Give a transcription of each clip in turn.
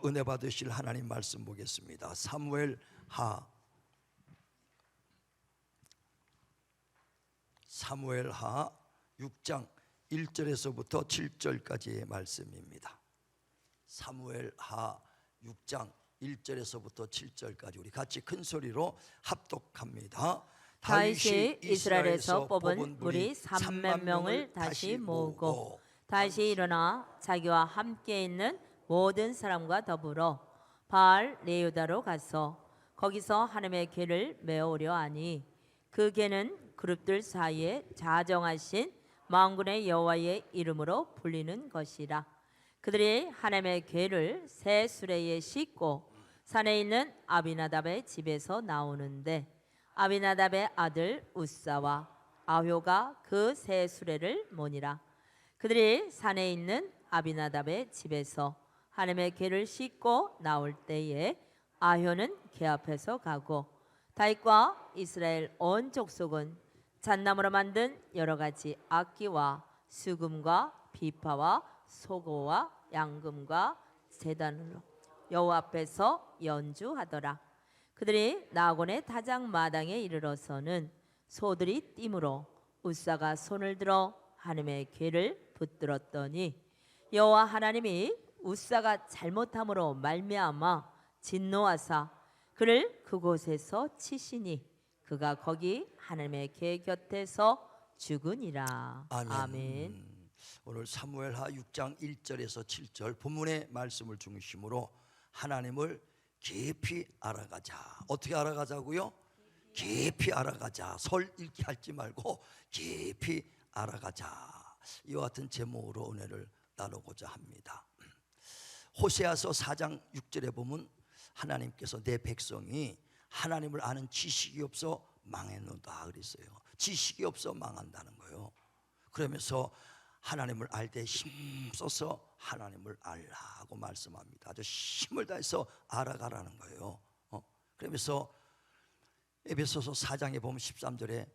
은혜 받으실 하나님 말씀 보겠습니다. 사무엘하 6장 1절에서부터 7절까지의 말씀입니다. 사무엘하 6장 1절에서부터 7절까지 우리 같이 큰 소리로 합독합니다. 다윗이 이스라엘에서 뽑은 무리 3만 명을 다시 모으고 다윗이 일어나 자기와 함께 있는 모든 사람과 더불어 바알 레유다로 가서 거기서 하나님의 궤를 메어오려 하니 그 궤는 그룹들 사이에 자정하신 만군의 여호와의 이름으로 불리는 것이라. 그들이 하나님의 궤를 새 수레에 싣고 산에 있는 아비나답의 집에서 나오는데 아비나답의 아들 우사와 아효가 그 새 수레를 모니라. 그들이 산에 있는 아비나답의 집에서 하나님의 궤를 싣고 나올 때에 아효는 궤 앞에서 가고 다윗과 이스라엘 온 족속은 잣나무로 만든 여러 가지 악기와 수금과 비파와 소고와 양금과 제단으로 여호와 앞에서 연주하더라. 그들이 나곤의 다장 마당에 이르러서는 소들이 띠므로 우사가 손을 들어 하나님의 궤를 붙들었더니 여호와 하나님이 우사가 잘못함으로 말미암아 진노하사 그를 그곳에서 치시니 그가 거기 하나님의 궤 곁에서 죽으니라. 아멘. 오늘 사무엘하 6장 1절에서 7절 본문의 말씀을 중심으로 하나님을 깊이 알아가자. 어떻게 알아가자고요? 깊이 알아가자. 설 읽기 하지 말고 깊이 알아가자. 이와 같은 제목으로 은혜를 나누고자 합니다. 호세아서 4장 6절에 보면 하나님께서 내 백성이 하나님을 아는 지식이 없어 망했노다 그랬어요. 지식이 없어 망한다는 거예요. 그러면서 하나님을 알 때 힘써서 하나님을 알라고 말씀합니다. 아주 힘을 다해서 알아가라는 거예요. 그러면서 에베소서 4장에 보면 13절에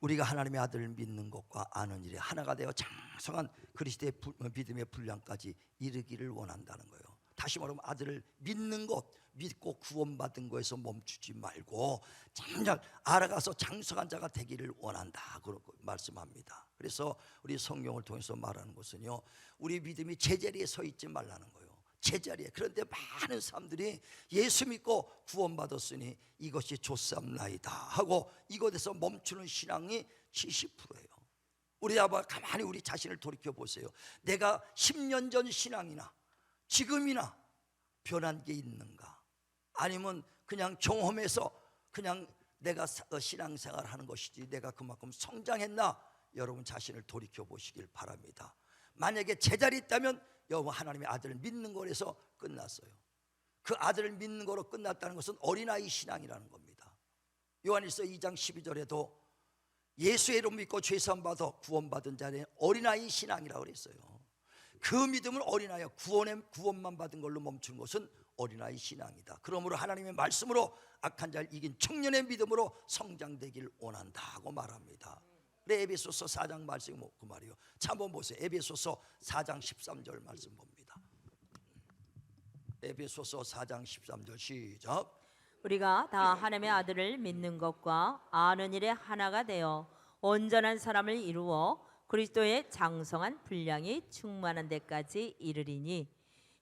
우리가 하나님의 아들을 믿는 것과 아는 일에 하나가 되어 장성한 그리스도의 믿음의 분량까지 이르기를 원한다는 거예요. 다시 말하면 아들을 믿는 것, 믿고 구원받은 거에서 멈추지 말고 잘 알아가서 장성한 자가 되기를 원한다 그렇게 말씀합니다. 그래서 우리 성경을 통해서 말하는 것은요, 우리 믿음이 제자리에 서 있지 말라는 거예요. 제자리에. 그런데 많은 사람들이 예수 믿고 구원받았으니 이것이 좋삼나이다 하고 이것에서 멈추는 신앙이 70%예요. 우리 아빠 가만히 우리 자신을 돌이켜 보세요. 내가 10년 전 신앙이나 지금이나 변한 게 있는가? 아니면 그냥 경험해서 그냥 내가 신앙생활 하는 것이지 내가 그만큼 성장했나? 여러분 자신을 돌이켜 보시길 바랍니다. 만약에 제자리 있다면 여러분 하나님의 아들을 믿는 거에서 끝났어요. 그 아들을 믿는 거로 끝났다는 것은 어린아이 신앙이라는 겁니다. 요한일서 2장 12절에도 예수의 이름 믿고 죄사함 받아 구원받은 자는 어린아이 신앙이라고 그랬어요. 그 믿음은 어린아이 구원만 받은 걸로 멈추는 것은 어린아이 신앙이다. 그러므로 하나님의 말씀으로 악한 자를 이긴 청년의 믿음으로 성장되길 원한다고 말합니다. 그래 에베소서 4장 말씀이 그 말이에요. 자 한번 보세요. 에베소서 4장 13절 말씀 봅니다. 에베소서 4장 13절 시작. 우리가 다 하나님의 아들을 믿는 것과 아는 일에 하나가 되어 온전한 사람을 이루어 그리스도의 장성한 분량이 충만한 데까지 이르리니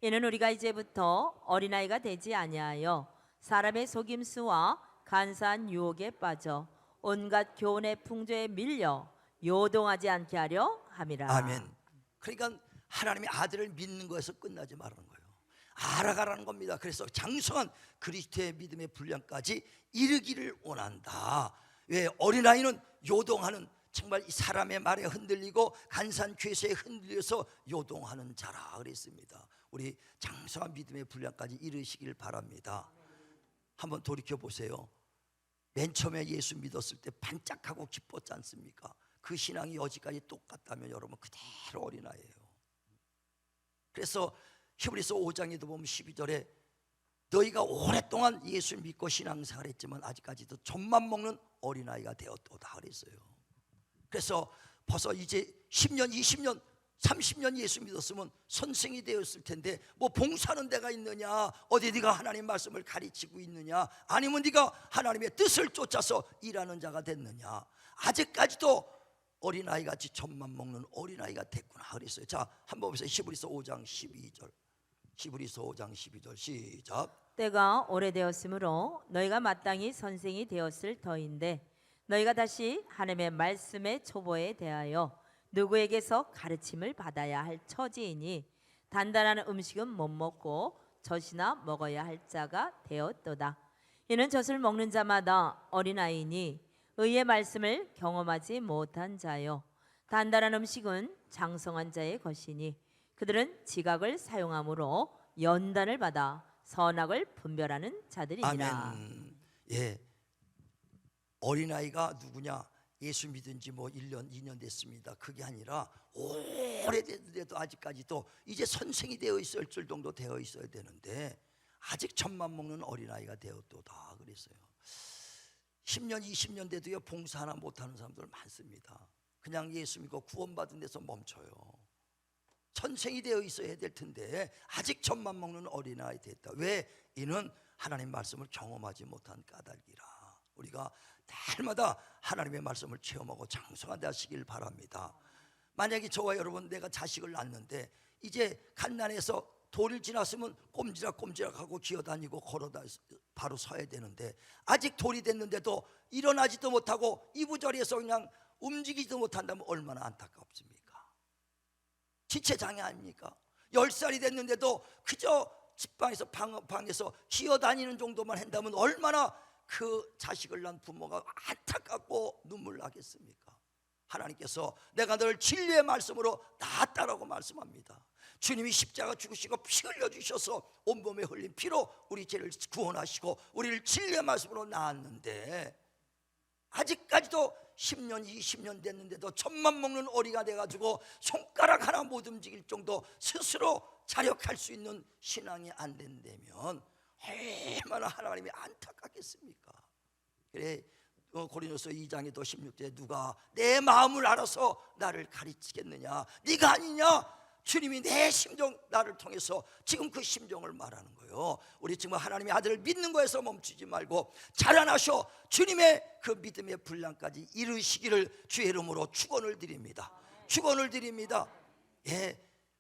이는 우리가 이제부터 어린아이가 되지 아니하여 사람의 속임수와 간사한 유혹에 빠져 온갖 교훈의 풍조에 밀려 요동하지 않게 하려 함이라. 아멘. 그러니까 하나님의 아들을 믿는 거에서 끝나지 말라는 거예요. 알아가라는 겁니다. 그래서 장성한 그리스도의 믿음의 분량까지 이르기를 원한다. 왜? 어린아이는 요동하는 정말 이 사람의 말에 흔들리고 간사한 괴세에 흔들려서 요동하는 자라 그랬습니다. 우리 장성한 믿음의 분량까지 이르시길 바랍니다. 한번 돌이켜 보세요. 맨 처음에 예수 믿었을 때 반짝하고 기뻤지 않습니까? 그 신앙이 여지까지 똑같다면 여러분 그대로 어린아이예요. 그래서 히브리서 5장에도 보면 12절에 너희가 오랫동안 예수를 믿고 신앙생활 했지만 아직까지도 젖만 먹는 어린아이가 되었도다 그랬어요. 그래서 벌써 이제 10년 20년 30년 예수 믿었으면 선생이 되었을 텐데 뭐 봉사하는 데가 있느냐, 어디 네가 하나님 말씀을 가르치고 있느냐, 아니면 네가 하나님의 뜻을 쫓아서 일하는 자가 됐느냐. 아직까지도 어린아이같이 젖만 먹는 어린아이가 됐구나 그랬어요. 자, 한번 보세요. 히브리서 5장 12절. 히브리서 5장 12절 시작. 때가 오래되었으므로 너희가 마땅히 선생이 되었을 터인데 너희가 다시 하나님의 말씀의 초보에 대하여 누구에게서 가르침을 받아야 할 처지이니 단단한 음식은 못 먹고 젖이나 먹어야 할 자가 되었도다. 이는 젖을 먹는 자마다 어린아이니 의의 말씀을 경험하지 못한 자요, 단단한 음식은 장성한 자의 것이니 그들은 지각을 사용함으로 연단을 받아 선악을 분별하는 자들이니라. 아멘. 예, 어린아이가 누구냐? 예수 믿은 지 뭐 1년 2년 됐습니다. 그게 아니라 오래됐는데도 아직까지도 이제 선생이 되어 있을 정도 되어 있어야 되는데 아직 젖만 먹는 어린아이가 되었도다 그랬어요. 10년 20년 돼도요 봉사 하나 못하는 사람들 많습니다. 그냥 예수 믿고 구원받은 데서 멈춰요. 선생이 되어 있어야 될 텐데 아직 젖만 먹는 어린아이 됐다. 왜? 이는 하나님 말씀을 경험하지 못한 까닭이라. 우리가 날마다 하나님의 말씀을 체험하고 장성하게 하시길 바랍니다. 만약에 저와 여러분 내가 자식을 낳는데 이제 갓난에서 돌을 지났으면 꼼지락꼼지락하고 기어다니고 걸어다 바로 서야 되는데 아직 돌이 됐는데도 일어나지도 못하고 이부자리에서 그냥 움직이지도 못한다면 얼마나 안타깝습니까? 지체장애 아닙니까? 10살이 됐는데도 그저 집방에서 방에서 기어다니는 정도만 한다면 얼마나 그 자식을 낳은 부모가 안타깝고 눈물 나겠습니까? 하나님께서 내가 너를 진리의 말씀으로 낳았다라고 말씀합니다. 주님이 십자가 죽으시고 피 흘려주셔서 온몸에 흘린 피로 우리 죄를 구원하시고 우리를 진리의 말씀으로 낳았는데 아직까지도 10년 20년 됐는데도 젖만 먹는 어리가 돼가지고 손가락 하나 못 움직일 정도 스스로 자력할 수 있는 신앙이 안 된다면 얼마나 하나님이 안타깝겠습니까? 그래 고린도서 2장에도 16절에 누가 내 마음을 알아서 나를 가르치겠느냐? 네가 아니냐? 주님이 내 심정 나를 통해서 지금 그 심정을 말하는 거예요. 우리 지금 하나님의 아들을 믿는 거에서 멈추지 말고 자라나셔 주님의 그 믿음의 분량까지 이루시기를 주의 이름으로 축원을 드립니다. 축원을 드립니다. 예,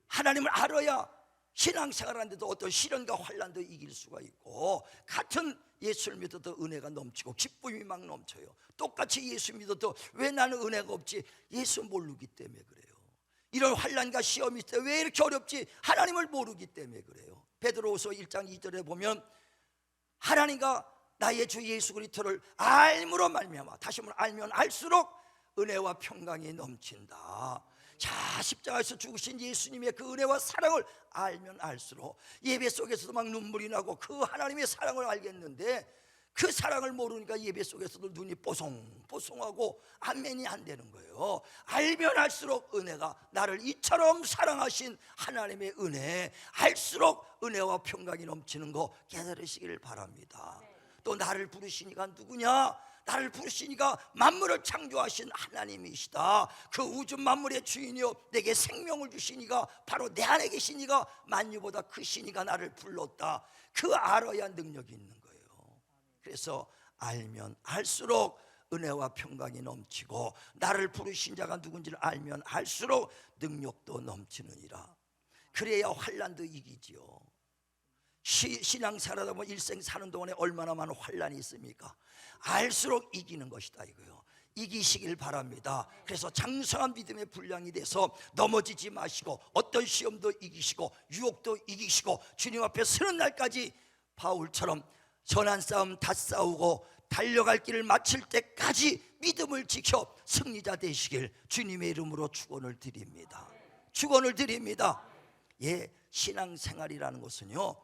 하나님을 알아야 신앙생활하는데도 어떤 시련과 환난도 이길 수가 있고 같은 예수를 믿어도 은혜가 넘치고 기쁨이 막 넘쳐요. 똑같이 예수 믿어도 왜 나는 은혜가 없지? 예수 모르기 때문에 그래요. 이런 환난과 시험이 있을 때 왜 이렇게 어렵지? 하나님을 모르기 때문에 그래요. 베드로후서 1장 2절에 보면 하나님과 나의 주 예수 그리스도를 알므로 말미암아, 다시 한번 알면 알수록 은혜와 평강이 넘친다. 자, 십자가에서 죽으신 예수님의 그 은혜와 사랑을 알면 알수록 예배 속에서도 막 눈물이 나고 그 하나님의 사랑을 알겠는데 그 사랑을 모르니까 예배 속에서도 눈이 뽀송뽀송하고 아멘이 안 되는 거예요. 알면 알수록 은혜가, 나를 이처럼 사랑하신 하나님의 은혜, 알수록 은혜와 평강이 넘치는 거 깨달으시기를 바랍니다. 또 나를 부르시니까 누구냐? 나를 부르시니까 만물을 창조하신 하나님이시다. 그 우주 만물의 주인이요 내게 생명을 주시니가 바로 내 안에 계시니가 만유보다 크시니가 나를 불렀다. 그 알아야 능력이 있는 거예요. 그래서 알면 알수록 은혜와 평강이 넘치고 나를 부르신 자가 누군지를 알면 알수록 능력도 넘치느니라. 그래야 환난도 이기지요. 신앙 살아다 보면 일생 사는 동안에 얼마나 많은 환난이 있습니까? 알수록 이기는 것이다 이거요. 이기시길 바랍니다. 그래서 장성한 믿음의 분량이 돼서 넘어지지 마시고 어떤 시험도 이기시고 유혹도 이기시고 주님 앞에 서는 날까지 바울처럼 선한 싸움 다 싸우고 달려갈 길을 마칠 때까지 믿음을 지켜 승리자 되시길 주님의 이름으로 축원을 드립니다. 축원을 드립니다. 예, 신앙생활이라는 것은요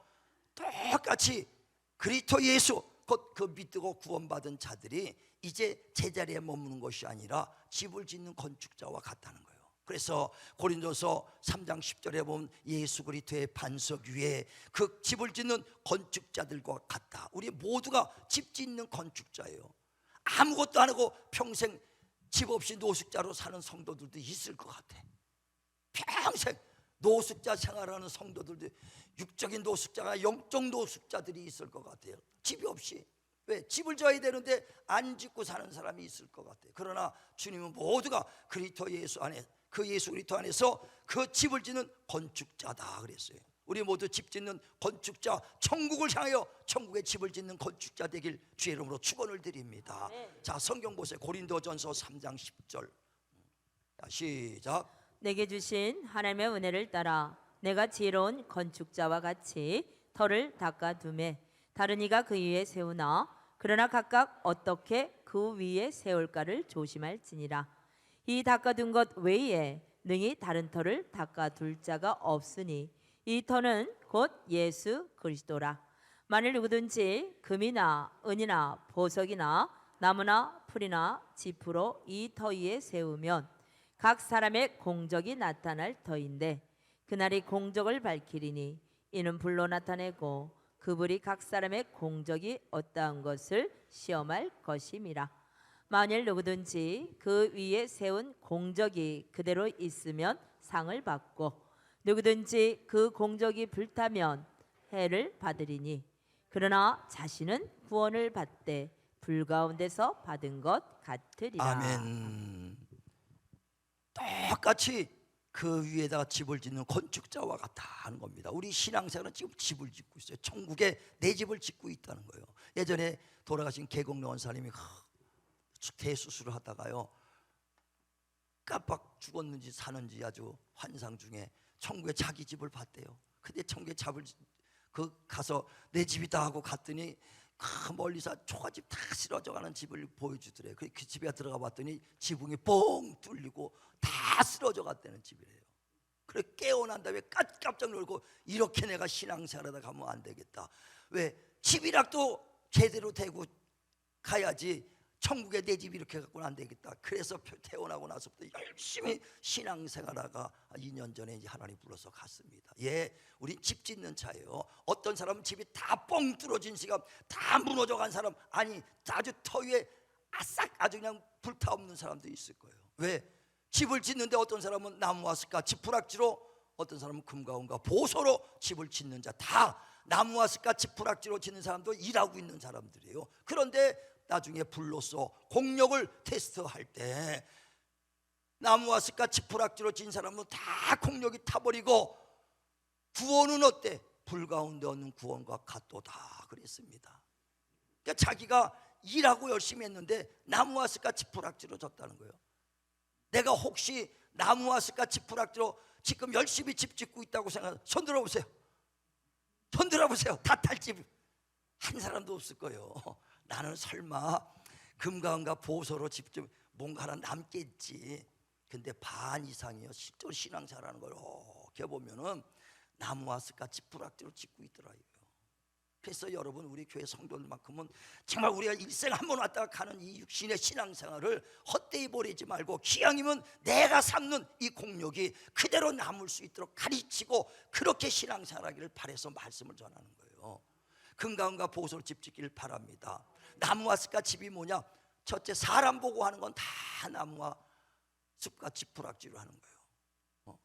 똑같이 그리스도 예수 곧 그 믿고 구원받은 자들이 이제 제자리에 머무는 것이 아니라 집을 짓는 건축자와 같다는 거예요. 그래서 고린도서 3장 10절에 보면 예수 그리스도의 반석 위에 그 집을 짓는 건축자들과 같다. 우리 모두가 집 짓는 건축자예요. 아무것도 안 하고 평생 집 없이 노숙자로 사는 성도들도 있을 것 같아. 평생 노숙자 생활하는 성도들도 육적인 노숙자가 영적 노숙자들이 있을 것 같아요. 집이 없이. 왜? 집을 져야 되는데 안 짓고 사는 사람이 있을 것 같아요. 그러나 주님은 모두가 그리스도 예수 안에, 그 예수 그리스도 안에서 그 집을 짓는 건축자다 그랬어요. 우리 모두 집 짓는 건축자, 천국을 향하여 천국의 집을 짓는 건축자 되길 주의 이름으로 축원을 드립니다. 자, 성경 보세요. 고린도전서 3장 10절. 자, 시작. 내게 주신 하나님의 은혜를 따라 내가 지혜로운 건축자와 같이 터를 닦아두매 다른 이가 그 위에 세우나 그러나 각각 어떻게 그 위에 세울까를 조심할지니라. 이 닦아둔 것 외에 능히 다른 터를 닦아둘 자가 없으니 이 터는 곧 예수 그리스도라. 만일 누구든지 금이나 은이나 보석이나 나무나 풀이나 지푸로 이 터 위에 세우면 각 사람의 공적이 나타날 터인데 그날이 공적을 밝히리니 이는 불로 나타내고 그 불이 각 사람의 공적이 어떠한 것을 시험할 것임이라. 만일 누구든지 그 위에 세운 공적이 그대로 있으면 상을 받고 누구든지 그 공적이 불타면 해를 받으리니 그러나 자신은 구원을 받되 불 가운데서 받은 것 같으리라. 아멘. 똑같이 그 위에다가 집을 짓는 건축자와 같다 하는 겁니다. 우리 신앙생활은 지금 집을 짓고 있어요. 천국에 내 집을 짓고 있다는 거예요. 예전에 돌아가신 계곡 원사님이 대수술을 하다가요 깜빡 죽었는지 사는지 아주 환상 중에 천국에 자기 집을 봤대요. 근데 천국에 가서 내 집이다 하고 갔더니 그 멀리서 초가집 다 쓰러져가는 집을 보여주더래요. 그 집에 들어가 봤더니 지붕이 뻥 뚫리고 다 쓰러져 갔다는 집이래요. 그래 깨어난 다음에 깜짝 놀고 이렇게 내가 신앙생활하다 가면 안 되겠다. 왜? 집이라도 제대로 되고 가야지 천국에 내 집이 이렇게 갖고는 안 되겠다. 그래서 태어나고 나서부터 열심히 신앙생활하다가 2년 전에 이제 하나님 불러서 갔습니다. 예, 우린 집 짓는 차예요. 어떤 사람은 집이 다 뻥 뚫어진 시간, 다 무너져 간 사람, 아니 아주 터 위에 아싹 아주 그냥 불타 없는 사람도 있을 거예요. 왜? 집을 짓는데 어떤 사람은 나무와 습과 지푸락지로, 어떤 사람은 금과 은과 보소로 집을 짓는 자, 다 나무와 습과 지푸락지로 짓는 사람도 일하고 있는 사람들이에요. 그런데 나중에 불로써 공력을 테스트할 때 나무와 습과 지푸락지로 진 사람은 다 공력이 타버리고 구원은 어때? 불 가운데 얻는 구원과 같도다 그랬습니다. 그러니까 자기가 일하고 열심히 했는데 나무와 습과 지푸락지로 졌다는 거예요. 내가 혹시 나무와 습과 지푸락지로 지금 열심히 집 짓고 있다고 생각하면 손 들어보세요. 손 들어보세요. 다 탈 집 한 사람도 없을 거예요. 나는 설마 금과 은과 보소로 직접 뭔가 하나 남겠지. 근데 반 이상이요 실제로 신앙생활하는 걸 이렇게 보면은 나무와 습과 지푸락지로 짓고 있더라고요. 그래서 여러분 우리 교회 성도들만큼은 정말 우리가 일생 한 번 왔다가 가는 이 육신의 신앙생활을 헛되이 버리지 말고 기왕이면 내가 삼는 이 공력이 그대로 남을 수 있도록 가르치고 그렇게 신앙생활하기를 바라서 말씀을 전하는 거예요. 금과 은과 보소로 집 짓기를 바랍니다. 나무와 습과 집이 뭐냐? 첫째, 사람 보고 하는 건 다 나무와 습과 지푸락지로 하는 거예요.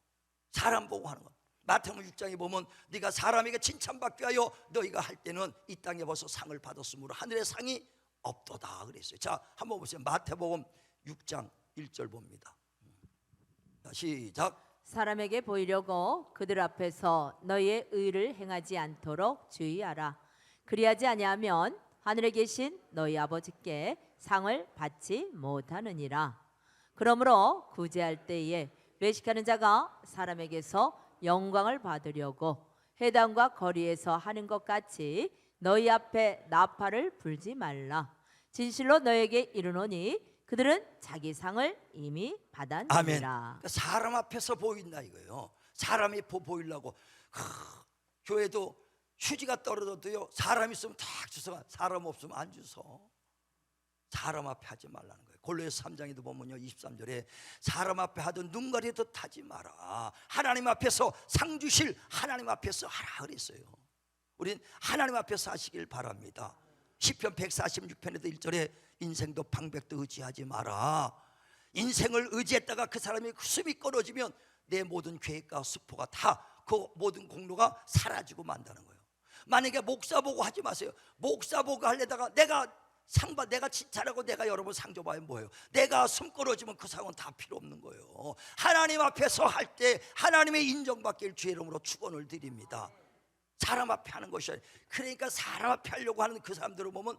사람 보고 하는 건. 마태복음 6장에 보면 네가 사람에게 칭찬받기 위하여 너희가 할 때는 이 땅에 벌써 상을 받았으므로 하늘의 상이 없도다 그랬어요. 자, 한번 보세요. 마태복음 6장 1절 봅니다. 자, 시작. 사람에게 보이려고 그들 앞에서 너희의 의를 행하지 않도록 주의하라. 그리하지 아니하면 하늘에 계신 너희 아버지께 상을 받지 못하느니라. 그러므로 구제할 때에 외식하는 자가 사람에게서 영광을 받으려고 회당과 거리에서 하는 것 같이 너희 앞에 나팔을 불지 말라. 진실로 너에게 이르노니 그들은 자기 상을 이미 아멘. 받았느니라. 그러니까 사람 앞에서 보인다 이거예요. 사람이 보이려고. 교회도 휴지가 떨어져도요 사람 있으면 탁 주서, 사람 없으면 안 주서. 사람 앞에 하지 말라는 거예요. 골로새서 3장에도 보면요 23절에 사람 앞에 하던 눈가리도 타지 마라. 하나님 앞에서 상 주실 하나님 앞에서 하라 그랬어요. 우린 하나님 앞에서 하시길 바랍니다. 시편 146편에도 1절에 인생도 방백도 의지하지 마라. 인생을 의지했다가 그 사람이 숨이 끊어지면 내 모든 계획과 수포가 다 그 모든 공로가 사라지고 만다는 거예요. 만약에 목사 보고 하지 마세요. 목사 보고 하려다가 내가 내가 잘하고 내가 여러분 상 줘봐야 뭐예요? 내가 숨걸어지면 그 상은 다 필요 없는 거예요. 하나님 앞에서 할 때 하나님의 인정받길 주의 이름으로 축원을 드립니다. 사람 앞에 하는 것이 아니에요. 그러니까 사람 앞에 하려고 하는 그 사람들을 보면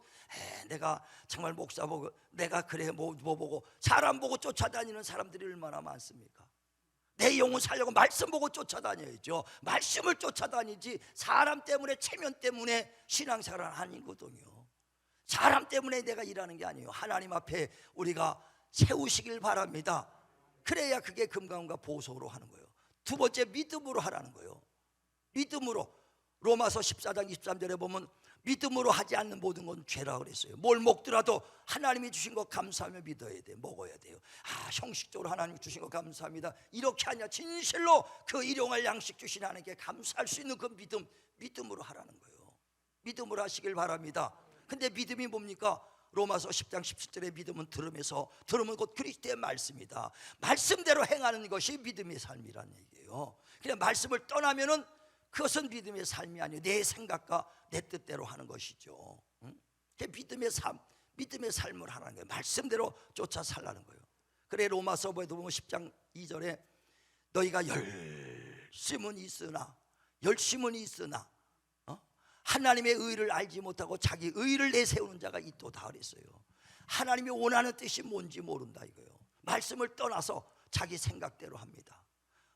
내가 정말 목사 보고 내가 그래 뭐 보고 사람 보고 쫓아다니는 사람들이 얼마나 많습니까? 내 영혼 살려고 말씀 보고 쫓아다녀야죠. 말씀을 쫓아다니지 사람 때문에 체면 때문에 신앙생활은 아니거든요. 사람 때문에 내가 일하는 게 아니에요. 하나님 앞에 우리가 세우시길 바랍니다. 그래야 그게 금강과 보석으로 하는 거예요. 두 번째, 믿음으로 하라는 거예요. 믿음으로. 로마서 14장 23절에 보면 믿음으로 하지 않는 모든 건 죄라 그랬어요. 뭘 먹더라도 하나님이 주신 거 감사하며 믿어야 돼. 먹어야 돼요. 형식적으로 하나님이 주신 거 감사합니다. 이렇게 하냐 진실로 그 일용할 양식 주신 하나님께 감사할 수 있는 그 믿음으로 하라는 거예요. 믿음으로 하시길 바랍니다. 근데 믿음이 뭡니까? 로마서 10장 17절의 믿음은 들으면 곧 그리스도의 말씀이다. 말씀대로 행하는 것이 믿음의 삶이란 얘기예요. 그냥 말씀을 떠나면은 그것은 믿음의 삶이 아니에요. 내 생각과 내 뜻대로 하는 것이죠. 믿음의 삶을 하라는 거예요. 말씀대로 쫓아 살라는 거예요. 그래 로마서에도 보면 10장 2절에 너희가 열심은 있으나 하나님의 의를 알지 못하고 자기 의를 내세우는 자가 있도다 그랬어요. 하나님이 원하는 뜻이 뭔지 모른다 이거예요. 말씀을 떠나서 자기 생각대로 합니다.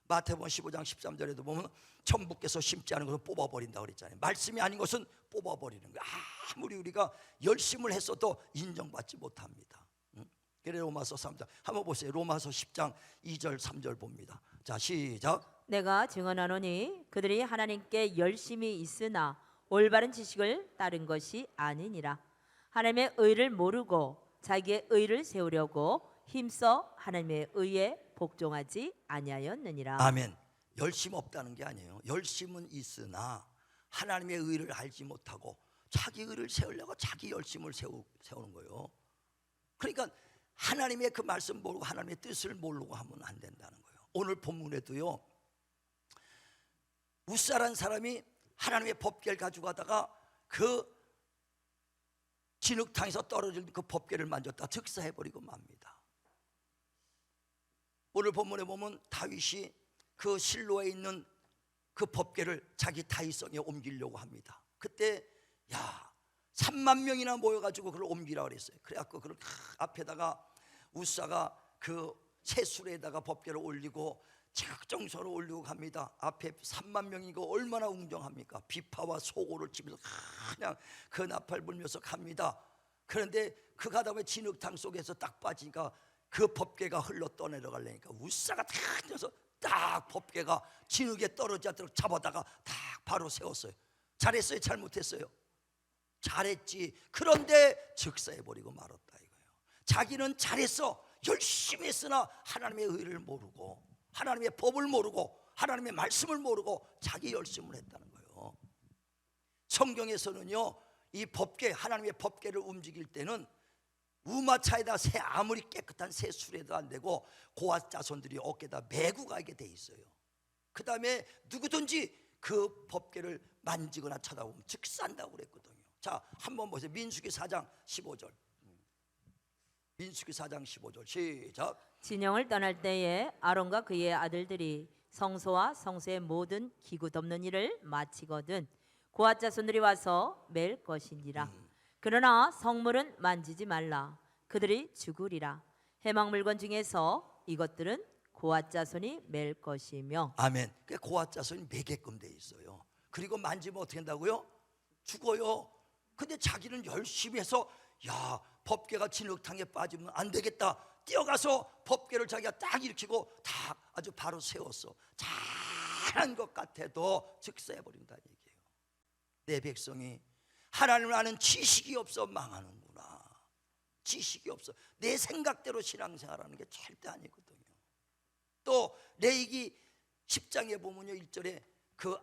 마태복음 15장 13절에도 보면 천부께서 심지 않은 것을 뽑아버린다고 그랬잖아요. 말씀이 아닌 것은 뽑아버리는 거예요. 아무리 우리가 열심을 했어도 인정받지 못합니다. 그래 로마서 3장 한번 보세요. 로마서 10장 2절 3절 봅니다. 자 시작. 내가 증언하노니 그들이 하나님께 열심히 있으나 올바른 지식을 따른 것이 아니니라. 하나님의 의를 모르고 자기의 의를 세우려고 힘써 하나님의 의에 복종하지 아니하였느니라. 아멘. 열심 없다는 게 아니에요. 열심은 있으나 하나님의 의를 알지 못하고 자기 의를 세우려고 자기 열심을 세우는 거예요. 그러니까 하나님의 그 말씀 모르고 하나님의 뜻을 모르고 하면 안 된다는 거예요. 오늘 본문에도요, 웃사란 사람이 하나님의 법궤를 가지고 가다가 그 진흙탕에서 떨어진 그 법궤를 만졌다 즉사해버리고 맙니다. 오늘 본문에 보면 다윗이 그 실로에 있는 그 법궤를 자기 다윗성에 옮기려고 합니다. 그때 3만 명이나 모여가지고 그걸 옮기라 그랬어요. 그래갖고 그걸 앞에다가 웃사가 그 새술에다가 법궤를 올리고 적정서로 올리고 갑니다. 앞에 3만 명이고 얼마나 웅장합니까? 비파와 소고를 치면서 그냥 그 나팔 불면서 갑니다. 그런데 그 가다 보면 진흙탕 속에서 딱 빠지니까 그 법궤가 흘러 떠내려가려니까 웃사가 탁 뛰어서 딱 법궤가 진흙에 떨어지지 않도록 잡아다가 딱 바로 세웠어요. 잘했어요? 잘못했어요? 잘했지. 그런데 즉사해버리고 말았다 이거예요. 자기는 잘했어, 열심히 했으나 하나님의 의를 모르고 하나님의 법을 모르고 하나님의 말씀을 모르고 자기 열심을 했다는 거예요. 성경에서는요, 이 법궤, 하나님의 법궤를 움직일 때는 우마차에다 아무리 깨끗한 새 수레도 안 되고 고아 자손들이 어깨에다 메고 가게 돼 있어요. 그 다음에 누구든지 그 법궤를 만지거나 쳐다보면 즉산다고 그랬거든요. 자, 한번 보세요. 민수기 4장 15절. 민수기 4장 15절 시작. 진영을 떠날 때에 아론과 그의 아들들이 성소와 성소의 모든 기구 덮는 일을 마치거든 고아 자손들이 와서 맬 것이니라. 그러나 성물은 만지지 말라. 그들이 죽으리라. 해막 물건 중에서 이것들은 고아 자손이 맬 것이며. 아멘. 그 고아 자손이 매게끔 돼 있어요. 그리고 만지면 어떻게 한다고요? 죽어요. 근데 자기는 열심히 해서 법궤가 진흙탕에 빠지면 안 되겠다. 뛰어가서 법궤를 자기가 딱 일으키고 딱 아주 바로 세웠어. 잘한 것 같아도 즉사해버린다는 얘기예요. 내 백성이 하나님을 아는 지식이 없어 망하는구나. 지식이 없어. 내 생각대로 신앙생활하는 게 절대 아니거든요. 또 레위기 10장에 보면요, 1절에 그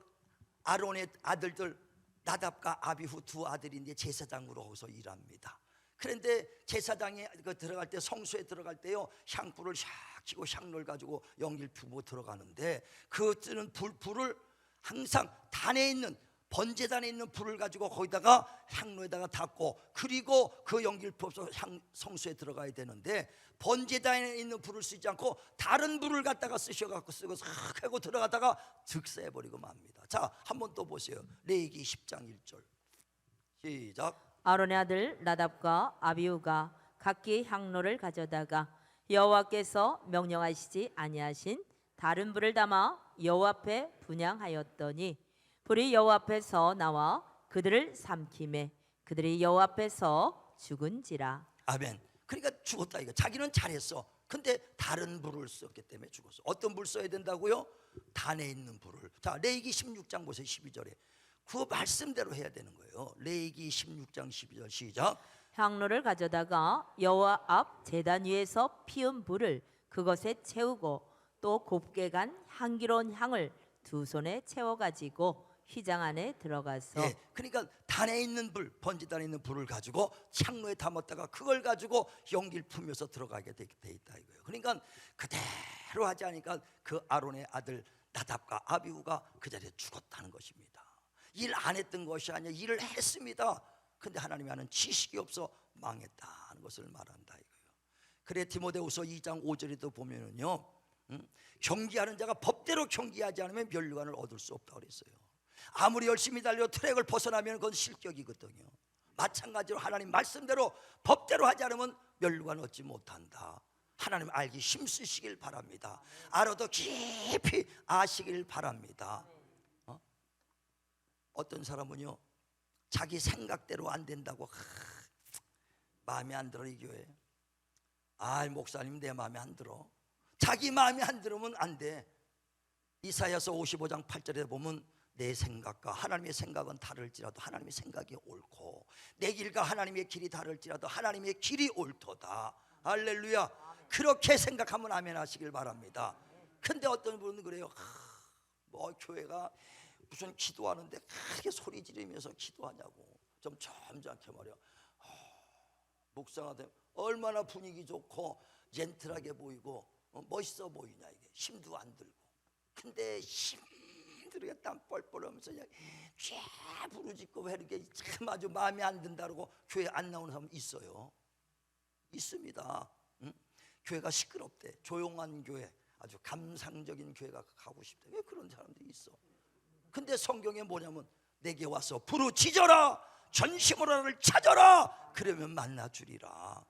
아론의 아들들 나답과 아비후 두 아들인데 제사장으로 거기서 일합니다. 그런데 제사장이 들어갈 때, 성소에 들어갈 때요, 향불을 샥 켜고 향로를 가지고 연기를 피우고 들어가는데, 그 뜨는 불을 항상 단에 있는, 번제단에 있는 불을 가지고 거기다가 향로에다가 닫고, 그리고 그 연기를 피워서 성소에 들어가야 되는데, 번제단에 있는 불을 쓰지 않고 다른 불을 갖다가 쓰셔갖고 쓰고 싹 하고 들어가다가 즉사해버리고 맙니다. 자, 한번 또 보세요. 레위기 10장 1절 시작. 아론의 아들 나답과 아비후가 각기 향로를 가져다가 여호와께서 명령하시지 아니하신 다른 불을 담아 여호와 앞에 분향하였더니 불이 여호와 앞에서 나와 그들을 삼키매 그들이 여호와 앞에서 죽은지라. 아멘. 그러니까 죽었다 이거. 자기는 잘했어. 근데 다른 불을 썼기 때문에 죽었어. 어떤 불 써야 된다고요? 단에 있는 불을. 자, 레위기 16장 보세요. 12절에 그 말씀대로 해야 되는 거예요. 레위기 16장 12절 시작. 향로를 가져다가 여호와 앞 제단 위에서 피운 불을 그것에 채우고 또 곱게 간 향기로운 향을 두 손에 채워 가지고 휘장 안에 들어가서 예, 그러니까 단에 있는 불, 번제단에 있는 불을 가지고 향로에 담았다가 그걸 가지고 연기를 품면서 들어가게 돼 있다 이거예요. 그러니까 그대로 하지 않으니까 그 아론의 아들 나답과 아비후가 그 자리에 죽었다는 것입니다. 일 안 했던 것이 아니라 일을 했습니다. 근데 하나님이 하는 지식이 없어 망했다는 것을 말한다 이거예요. 그래 디모데후서 2장 5절에도 보면은요, 경기하는 자가 법대로 경기하지 않으면 면류관을 얻을 수 없다고 그랬어요. 아무리 열심히 달려 트랙을 벗어나면 그건 실격이거든요. 마찬가지로 하나님 말씀대로 법대로 하지 않으면 면류관 얻지 못한다. 하나님 알기 힘쓰시길 바랍니다. 알아도 깊이 아시길 바랍니다. 어떤 사람은요, 자기 생각대로 안 된다고 마음에 안 들어 이 교회. 목사님 내 마음에 안 들어. 자기 마음에 안 들으면 안 돼. 이사야서 55장 8절에 보면 내 생각과 하나님의 생각은 다를지라도 하나님의 생각이 옳고 내 길과 하나님의 길이 다를지라도 하나님의 길이 옳도다. 할렐루야. 그렇게 생각하면 아멘 하시길 바랍니다. 근데 어떤 분은 그래요. 교회가 무슨 기도하는데 크게 소리 지르면서 기도하냐고. 좀 점잖게 말이야. 묵상하 되면 얼마나 분위기 좋고 젠틀하게 보이고 멋있어 보이냐 이게. 힘도 안 들고. 근데 힘들게 땀 뻘뻘 하면서 그냥 쫙 부르짖고 왜 이렇게 참 아주 마음에 안 든다고 교회 안 나오는 사람 있어요. 있습니다. 교회가 시끄럽대. 조용한 교회, 아주 감상적인 교회가 가고 싶대. 왜 그런 사람들이 있어? 근데 성경에 뭐냐면 내게 와서 부르짖어라, 전심으로 나를 찾아라, 그러면 만나주리라.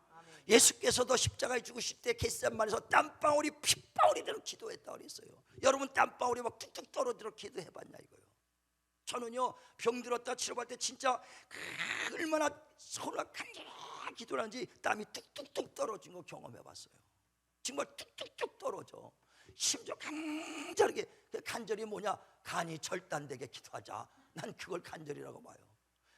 예수께서도 십자가에 죽으실 때 겟세마네에서 땀방울이 핏방울이대로 기도했다고 그랬어요. 여러분 땀방울이 막 뚝뚝 떨어지도록 기도해봤냐 이거요. 저는요, 병들었다 치료받을 때 진짜 얼마나 손을 간절히 기도를 하는지 땀이 뚝뚝뚝 떨어진 거 경험해봤어요. 정말 뚝뚝뚝 떨어져. 심지어 간절히 뭐냐, 간이 절단되게 기도하자. 난 그걸 간절이라고 봐요.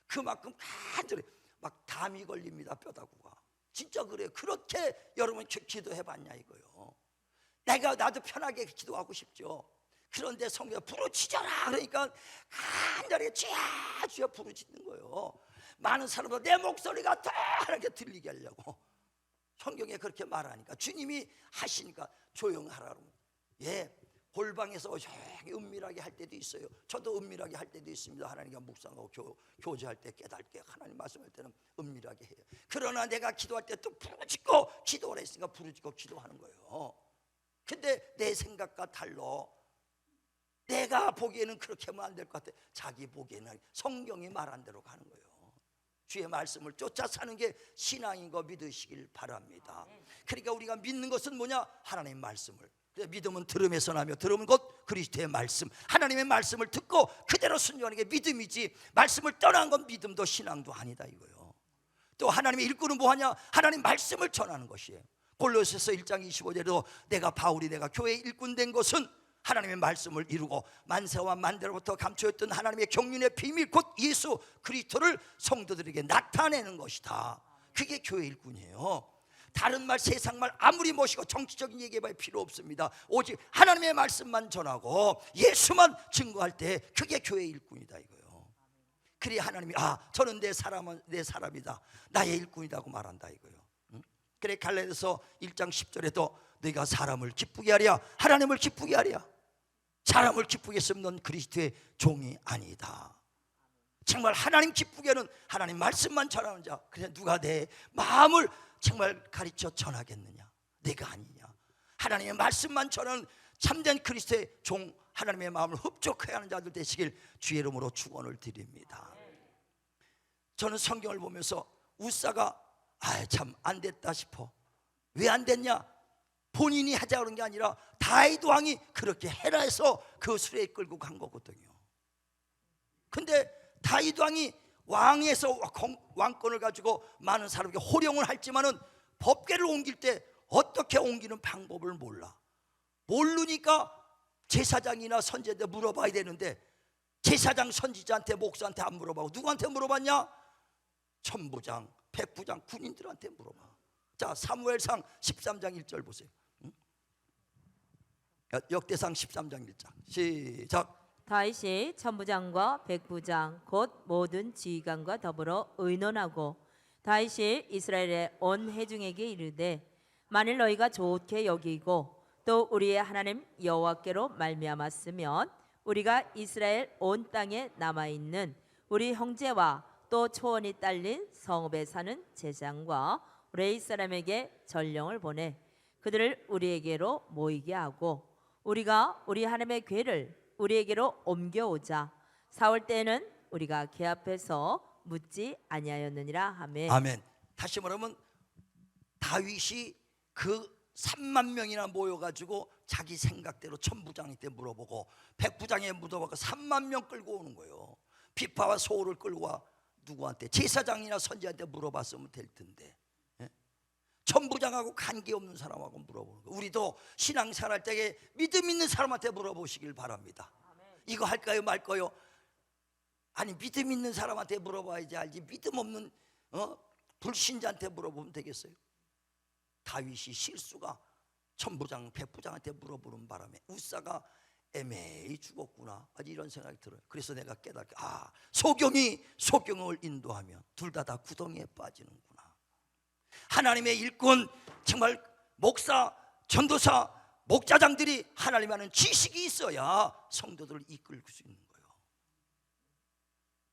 그만큼 간절히 막 담이 걸립니다. 뼈다구가. 진짜 그래요. 그렇게 여러분 기도해봤냐 이거요. 나도 편하게 기도하고 싶죠. 그런데 성경에 부르짖어라 그러니까 간절히 주여 부르짖는 거예요. 많은 사람들 내 목소리가 더 이렇게 들리게 하려고 성경에 그렇게 말하니까, 주님이 하시니까 조용하라 그러면, 골방에서 조용히 은밀하게 할 때도 있어요. 저도 은밀하게 할 때도 있습니다. 하나님과 묵상하고 교제할 때 깨닫게 하나님 말씀할 때는 은밀하게 해요. 그러나 내가 기도할 때 또 부르짖고 기도를 했으니까 부르짖고 기도하는 거예요. 근데 내 생각과 달라. 내가 보기에는 그렇게 하면 안 될 것 같아. 자기 보기에는 성경이 말한 대로 가는 거예요. 주의 말씀을 쫓아 사는 게 신앙인 거 믿으시길 바랍니다. 그러니까 우리가 믿는 것은 뭐냐? 하나님의 말씀을. 믿음은 들음에서 나며 들음은 곧 그리스도의 말씀. 하나님의 말씀을 듣고 그대로 순종하는 게 믿음이지, 말씀을 떠난 건 믿음도 신앙도 아니다 이거예요. 또 하나님의 일꾼은 뭐하냐? 하나님 말씀을 전하는 것이에요. 골로새서 1장 25절에도 내가 바울이 내가 교회의 일꾼 된 것은 하나님의 말씀을 이루고 만세와 만대로부터 감추었던 하나님의 경륜의 비밀 곧 예수 그리스도를 성도들에게 나타내는 것이다. 그게 교회 일꾼이에요. 다른 말, 세상 말 아무리 멋있고 정치적인 얘기해봐야 필요 없습니다. 오직 하나님의 말씀만 전하고 예수만 증거할 때 그게 교회 일꾼이다 이거예요. 그래 하나님이 저는 내 사람이다, 나의 일꾼이라고 말한다 이거요. 그래 갈라디아서 1장 10절에도 네가 사람을 기쁘게 하랴, 하나님을 기쁘게 하랴. 사람을 기쁘게 했으면 넌 그리스도의 종이 아니다. 정말 하나님 기쁘게 하는, 하나님 말씀만 전하는 자. 그래 누가 내 마음을 정말 가르쳐 전하겠느냐? 내가 아니냐. 하나님의 말씀만 전하는 참된 그리스도의 종, 하나님의 마음을 흡족해 하는 자들 되시길 주의 이름으로 축원을 드립니다. 저는 성경을 보면서 우사가 참 안 됐다 싶어. 왜 안 됐냐? 본인이 하자 그런 게 아니라 다윗 왕이 그렇게 해라 해서 그 수레에 끌고 간 거거든요. 근데 다윗 왕이 왕에서 왕권을 가지고 많은 사람에게 호령을 할지만은 법궤를 옮길 때 어떻게 옮기는 방법을 모르니까 제사장이나 선지자한테 물어봐야 되는데, 제사장 선지자한테 목사한테 안 물어봐고 누구한테 물어봤냐? 천부장, 백부장, 군인들한테 물어봐. 자, 사무엘상 13장 1절 보세요. 역대상 13장 1절 시작. 다윗이 천부장과 백부장 곧 모든 지휘관과 더불어 의논하고 다윗이 이스라엘의 온 회중에게 이르되 만일 너희가 좋게 여기고 또 우리의 하나님 여호와께로 말미암았으면 우리가 이스라엘 온 땅에 남아있는 우리 형제와 또 초원이 딸린 성읍에 사는 제사장과 레위 사람에게 전령을 보내 그들을 우리에게로 모이게 하고 우리가 우리 하나님의 궤를 우리에게로 옮겨오자. 사울 때에는 우리가 궤 앞에서 묻지 아니하였느니라 하매. 아멘. 다시 말하면 다윗이 그 3만 명이나 모여가지고 자기 생각대로 천부장한테 물어보고 백부장에 물어보고 3만 명 끌고 오는 거예요. 비파와 소울을 끌고 와. 누구한테? 제사장이나 선지한테 물어봤으면 될 텐데, 천부장하고 관계없는 사람하고 물어보는 거예요. 우리도 신앙생활 할 때에 믿음 있는 사람한테 물어보시길 바랍니다. 이거 할까요 말까요? 아니 믿음 있는 사람한테 물어봐야지 알지, 믿음 없는 불신자한테 물어보면 되겠어요? 다윗이 실수가 천부장 백부장한테 물어보는 바람에 우사가 애매히 죽었구나, 아주 이런 생각이 들어요. 그래서 내가 깨닫게, 소경이 소경을 인도하면 둘 다 구덩이에 빠지는구나. 하나님의 일꾼, 정말 목사, 전도사, 목자장들이 하나님 하는 지식이 있어야 성도들을 이끌 수 있는 거예요.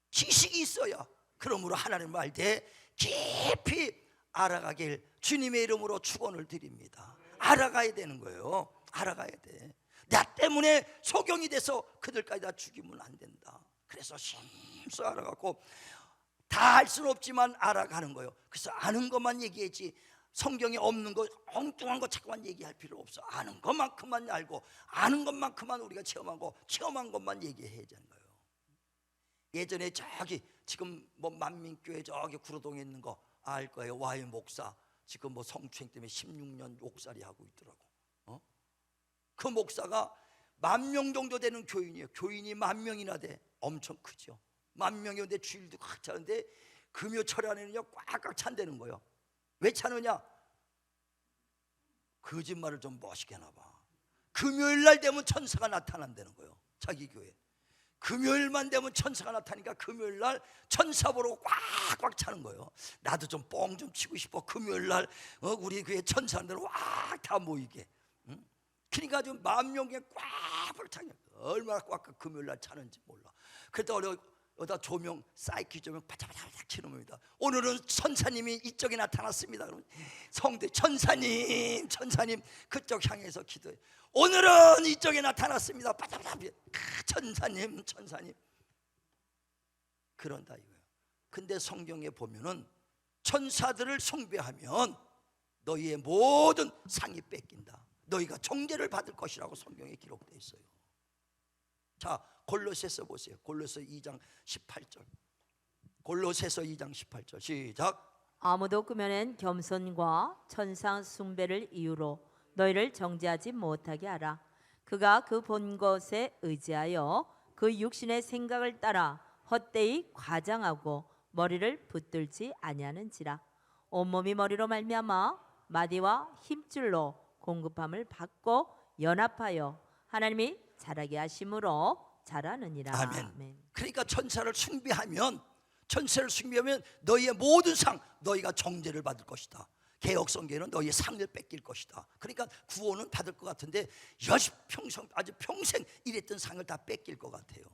지식이 있어야. 그러므로 하나님 말대 깊이 알아가길 주님의 이름으로 축원을 드립니다. 알아가야 되는 거예요. 알아가야 돼. 나 때문에 소경이 돼서 그들까지 다 죽이면 안 된다. 그래서 심수 알아가고 다 알 수는 없지만 알아가는 거예요. 그래서 아는 것만 얘기하지 성경에 없는 거 엉뚱한 거 자꾸만 얘기할 필요 없어. 아는 것만큼만 알고 아는 것만큼만 우리가 체험하고 체험한 것만 얘기해야 되는 거예요. 예전에 저기 지금 뭐 만민교회 저기 구로동에 있는 거 알 거예요. 와이 목사 지금 뭐 성추행 때문에 16년 옥살이 하고 있더라고. 그 목사가 10,000명 정도 되는 교인이에요. 교인이 10,000명이나 돼. 엄청 크죠. 10,000명인데 주일도 꽉 차는데 금요 철야에는요 꽉꽉 찬다는 거예요. 왜 차느냐? 거짓말을 좀 멋있게 해놔 봐. 금요일 날 되면 천사가 나타난다는 거예요. 자기 교회 금요일만 되면 천사가 나타나니까 금요일 날 천사 보러 꽉꽉 차는 거예요. 나도 좀 뻥 좀 치고 싶어. 금요일 날 우리 교회 천사들 꽉 다 모이게. 그러니까 좀 10,000명에 꽉 차게. 얼마나 꽉 금요일 날 차는지 몰라. 그래도 여기다 조명 사이키 조명 바짝바짝 치는 겁니다. 오늘은 천사님이 이쪽에 나타났습니다. 그러면 성도 천사님 그쪽 향해서 기도해. 오늘은 이쪽에 나타났습니다. 바짝바짝 천사님 그런다 이거예요. 근데 성경에 보면은 천사들을 숭배하면 너희의 모든 상이 뺏긴다. 너희가 정죄를 받을 것이라고 성경에 기록되어 있어요. 자, 골로새서 보세요. 골로새 2장 18절. 골로새서 2장 18절 시작. 아무도 그면엔 겸손과 천상 숭배를 이유로 너희를 정죄하지 못하게 하라. 그가 그 본 것에 의지하여 그 육신의 생각을 따라 헛되이 과장하고 머리를 붙들지 아니하는지라. 온몸이 머리로 말미암아 마디와 힘줄로 공급함을 받고 연합하여 하나님이 자라게 하심으로 자라느니라. 아멘. 그러니까 천사를 숭배하면 너희의 모든 상, 너희가 정죄를 받을 것이다. 개혁성경에는 너희의 상을 뺏길 것이다. 그러니까 구원은 받을 것 같은데 아주 평생 이랬던 상을 다 뺏길 것 같아요.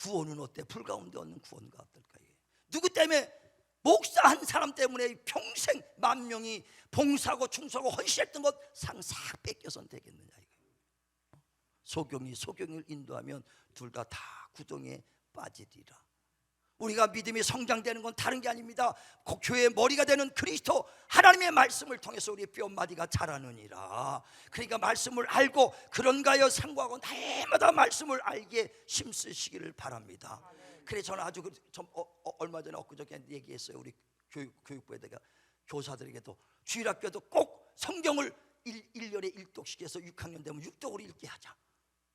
구원은 어때? 불 가운데 얻는 구원과 어떨까? 이게 누구 때문에? 목사 한 사람 때문에 평생 만 명이 봉사하고 충성하고 헌신했던 것 상 싹 뺏겨선 되겠느냐 이거예요. 소경을 인도하면 둘 다 구덩이에 빠지리라. 우리가 믿음이 성장되는 건 다른 게 아닙니다. 교회의 머리가 되는 그리스도 하나님의 말씀을 통해서 우리 뼈마디가 자라느니라. 그러니까 말씀을 알고 그런가요 상고하고 날마다 말씀을 알게 힘쓰시기를 바랍니다. 그래서 저는 아주 얼마 전에 엊그저께 얘기했어요. 우리 교육부에다가 교사들에게도 주일학교도 꼭 성경을 1년에 1독씩해서 6학년 되면 6독을 읽게 하자.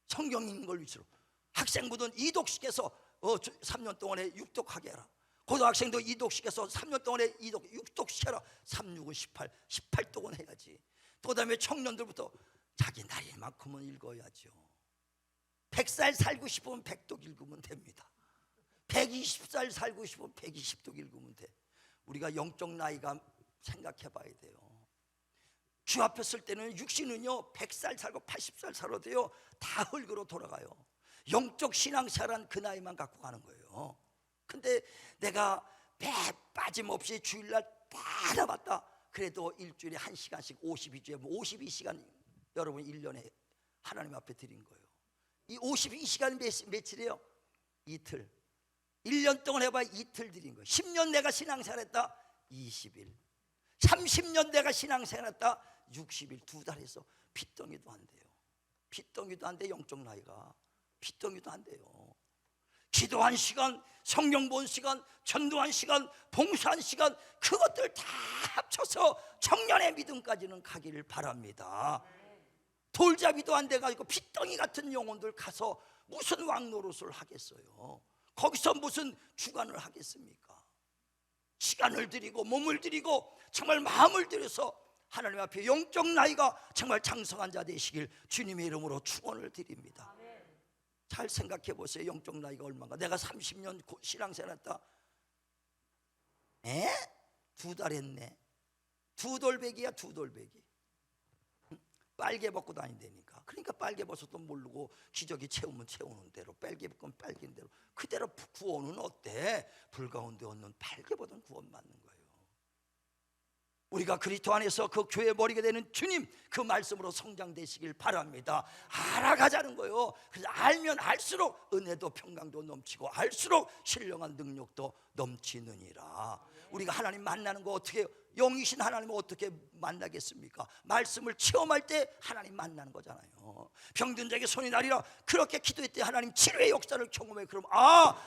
성경 읽는 걸 위주로 학생부는 2독씩해서 3년 동안에 6독하게 해라. 고등학생도 2독씩해서 3년 동안에 6독씩 해라. 3, 6은 18독은 해야지. 또 다음에 청년들부터 자기 나이만큼은 읽어야죠. 100살 살고 싶으면 100독 읽으면 됩니다. 120살 살고 싶으면 120독 읽으면 돼. 우리가 영적 나이가 생각해 봐야 돼요. 주 앞에 쓸 때는 육신은요 100살 살고 80살 살아도요 다 흙으로 돌아가요. 영적 신앙생활은 그 나이만 갖고 가는 거예요. 근데 내가 매 빠짐없이 주일날 다 남았다. 그래도 일주일에 1시간씩 52주에 52시간 여러분 1년에 하나님 앞에 드린 거예요. 이 52시간이 며칠이에요? 이틀. 1년 동안 해봐야 이틀 드린 거예요. 10년 내가 신앙생활했다 20일. 30년 내가 신앙생활했다 60일. 2달 해서 핏덩이도 안 돼요. 핏덩이도 안 돼. 영적 나이가 핏덩이도 안 돼요. 기도한 시간, 성경 본 시간, 전도한 시간, 봉사한 시간, 그것들 다 합쳐서 청년의 믿음까지는 가기를 바랍니다. 돌잡이도 안 돼가지고 핏덩이 같은 영혼들 가서 무슨 왕노릇을 하겠어요? 거기서 무슨 주관을 하겠습니까? 시간을 드리고 몸을 드리고 정말 마음을 들여서 하나님 앞에 영적 나이가 정말 장성한 자 되시길 주님의 이름으로 축원을 드립니다. 잘 생각해 보세요. 영적 나이가 얼마인가? 내가 30년 신앙생활 했다. 2달 했네. 2돌배기야 2돌배기. 빨개 벗고 다닌다니까. 그러니까 빨개 벗어도 모르고 기저귀 채우면 채우는 대로, 빨개 벗으면 빨긴 대로 그대로. 구원은 어때? 불 가운데 얻는 빨개 벗은 구원 맞는 거예요. 우리가 그리스도 안에서 그 교회의 머리가 되는 주님 그 말씀으로 성장되시길 바랍니다. 알아가자는 거예요. 그래서 알면 알수록 은혜도 평강도 넘치고 알수록 신령한 능력도 넘치느니라. 우리가 하나님 만나는 거 어떻게 해요? 영이신 하나님을 어떻게 만나겠습니까? 말씀을 체험할 때 하나님 만나는 거잖아요. 병든 자에게 손이 나리라 그렇게 기도했더니 하나님 치료의 역사를 경험해. 그럼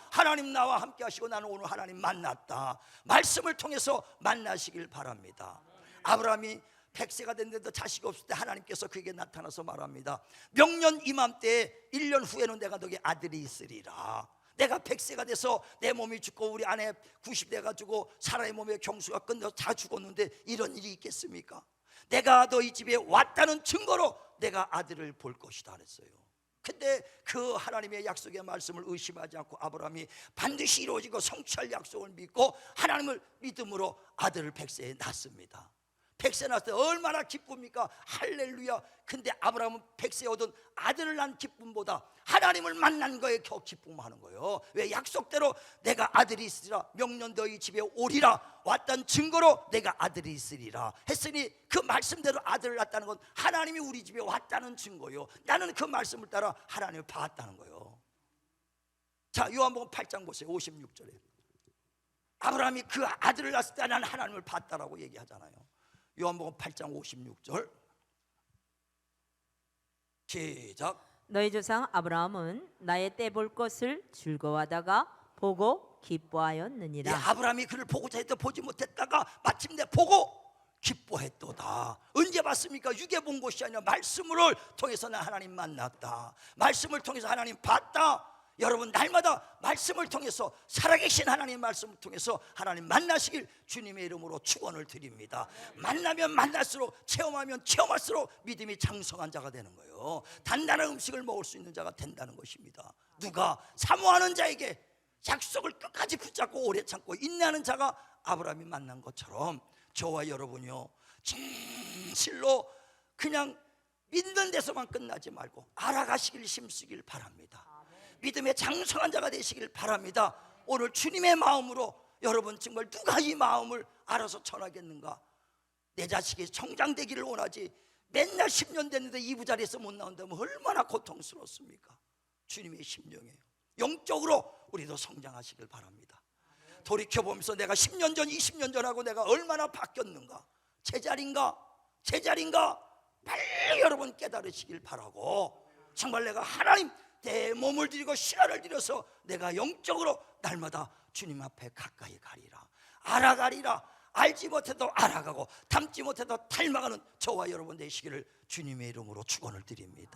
하나님 나와 함께 하시고 나는 오늘 하나님 만났다. 말씀을 통해서 만나시길 바랍니다. 아브라함이 100세가 됐는데도 자식이 없을 때 하나님께서 그에게 나타나서 말합니다. 명년 이맘때 1년 후에는 내가 너에게 아들이 있으리라. 내가 100세가 돼서 내 몸이 죽고 우리 아내 90대 가지고 사라의 몸의 경수가 끝나서 다 죽었는데 이런 일이 있겠습니까? 내가 너희 집에 왔다는 증거로 내가 아들을 볼 것이다 그랬어요. 근데 그 하나님의 약속의 말씀을 의심하지 않고 아브라함이 반드시 이루어지고 성취할 약속을 믿고 하나님을 믿음으로 아들을 100세에 낳습니다. 100세 낳았을 때 얼마나 기쁩니까? 할렐루야. 근데 아브라함은 100세에 얻은 아들을 낳은 기쁨보다 하나님을 만난 거에 더 기쁨하는 거예요. 왜? 약속대로 내가 아들이 있으리라. 명년 너희 집에 오리라. 왔던 증거로 내가 아들이 있으리라 했으니 그 말씀대로 아들을 낳았다는 건 하나님이 우리 집에 왔다는 증거예요. 나는 그 말씀을 따라 하나님을 봤다는 거예요. 자, 요한복음 8장 보세요. 56절에 아브라함이 그 아들을 낳았을 때 나는 하나님을 봤다라고 얘기하잖아요. 요한복음 8장 56절 시작. 너희 조상 아브라함은 나의 때 볼 것을 즐거워하다가 보고 기뻐하였느니라. 아브라함이 그를 보고자 했다 보지 못했다가 마침내 보고 기뻐했도다. 언제 봤습니까? 육에 본 것이 아니라 말씀을 통해서 나 하나님 만났다. 말씀을 통해서 하나님 봤다. 여러분 날마다 말씀을 통해서 살아계신 하나님의 말씀을 통해서 하나님 만나시길 주님의 이름으로 축원을 드립니다. 만나면 만날수록, 체험하면 체험할수록 믿음이 장성한 자가 되는 거예요. 단단한 음식을 먹을 수 있는 자가 된다는 것입니다. 누가 사모하는 자에게 약속을 끝까지 붙잡고 오래 참고 인내하는 자가 아브라함이 만난 것처럼 저와 여러분이요, 진실로 그냥 믿는 데서만 끝나지 말고 알아가시길 힘쓰길 바랍니다. 믿음의 장성한 자가 되시길 바랍니다. 오늘 주님의 마음으로 여러분 정말 누가 이 마음을 알아서 전하겠는가? 내 자식이 성장되기를 원하지 맨날 10년 됐는데 이부자리에서 못 나온다면 얼마나 고통스럽습니까? 주님의 심령이에요. 영적으로 우리도 성장하시길 바랍니다. 돌이켜보면서 내가 10년 전 20년 전하고 내가 얼마나 바뀌었는가, 제자리인가 빨리 여러분 깨달으시길 바라고, 정말 내가 하나님 내 몸을 드리고 시간을 들여서 내가 영적으로 날마다 주님 앞에 가까이 가리라, 알아가리라. 알지 못해도 알아가고 닮지 못해도 닮아가는 저와 여러분 되시기를 주님의 이름으로 축원을 드립니다.